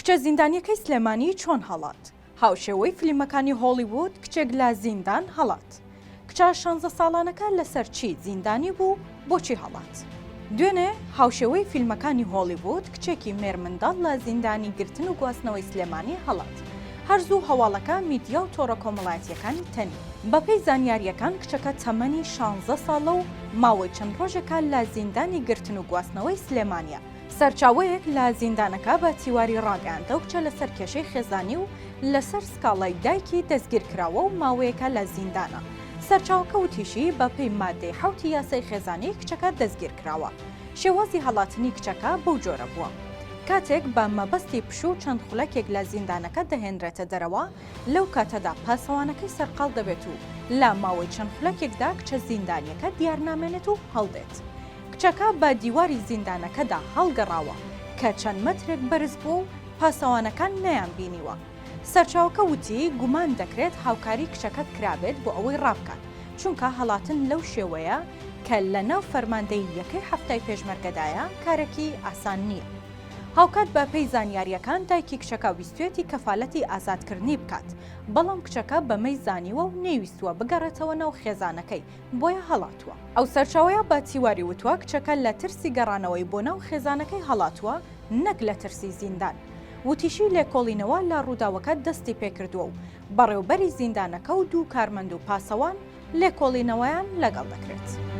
کچە زیندانیەکەی سلێمانی چۆن هەڵات؟ هاوشێوەی فیلمەکانی هۆلیوود کچێک لە زیندان هەڵات. کچە 16 ساڵانەکە لەسەر چی زیندانی بوو بۆچی هەڵات؟ دوێنێ هاوشێوەی فیلمەکانی هۆلیوود کچێکی مێرمنداڵ لە زیندانی گرتن و گواستنەوەی سلێمانی هەڵات. هەرزوو هەواڵەکە میدیا و تۆڕە کۆمەڵایەتیەکانی تەنی. بەپێی زانیاریەکان کچەکە تەمەنی 16 ساڵە و ماوەی چەند ڕۆژێکە لە زیندانی گرتن و گواستنەوەی سلێمانیە. سەرچاوەیەک لە زیندانەکە بە تیواری ڕاگەاندە و کچە لەسەر کێشەی خێزانی و لەسەر سکاڵای دایکی دەستگیر کراوە و ماوەیەکە لە زیندانە. سەرچاوەکە وتیشی بەپێی مادەی 7 یاسای خێزانی کچەکە دەستگیر کراوە. شێوازی هەڵاتنی کچەکە بەو جۆرە بووە. کاتێک بە مەبەستی پشوو چەند خولەکێک لە زیندانەکە دەهێنرێتە دەرەوە، لەو کاتەدا پاسەوانەکەی سەرقاڵ دەبێت و لە ماوەی چەند خولەکێکدا کچە زیندانیەکە دیارنامێنێت و هەڵدێت. کچەکە بە دیواری زیندانەکەدا هەڵگەڕاوە کە چەند مەترێک بەرز بوو و پاسەوانەکان نەیان بینیوە. سەرچاوەکە وتی گومان دەکرێت هاوکاری کچەکە کرابێت بۆ ئەوەی ڕابکات، چونکە هەڵاتن لەو شێوەیە کە لە ناو فەرماندەی یەکەی هەفتای پێشمەرگەدایە کارێکی ئاسان نییە. هاوکات بە پێی زانیاریەکان دایکی کچەکە ویستوێتی کەفالەتی ئازادکردنی بکات، بەڵام کچەکە بەمەی زانیوە و نەیویستووە بگەڕێتەوە ناو خێزانەکەی، بۆیە هەڵاتووە. ئەو سەرچاوەیە بە تیواری وتووە کچەکە لە ترسی گەڕانەوەی بۆ ناو خێزانەکەی هەڵاتووە، نەک لە ترسی زیندان. وتیشی لێکۆڵینەوە لە ڕووداوەکە دەستی پێکردووە و بەڕێوەبەری زیندانەکە و دوو کارمەند و پاسەوان لێکۆڵینەوەیان لەگەڵ دەکرێت.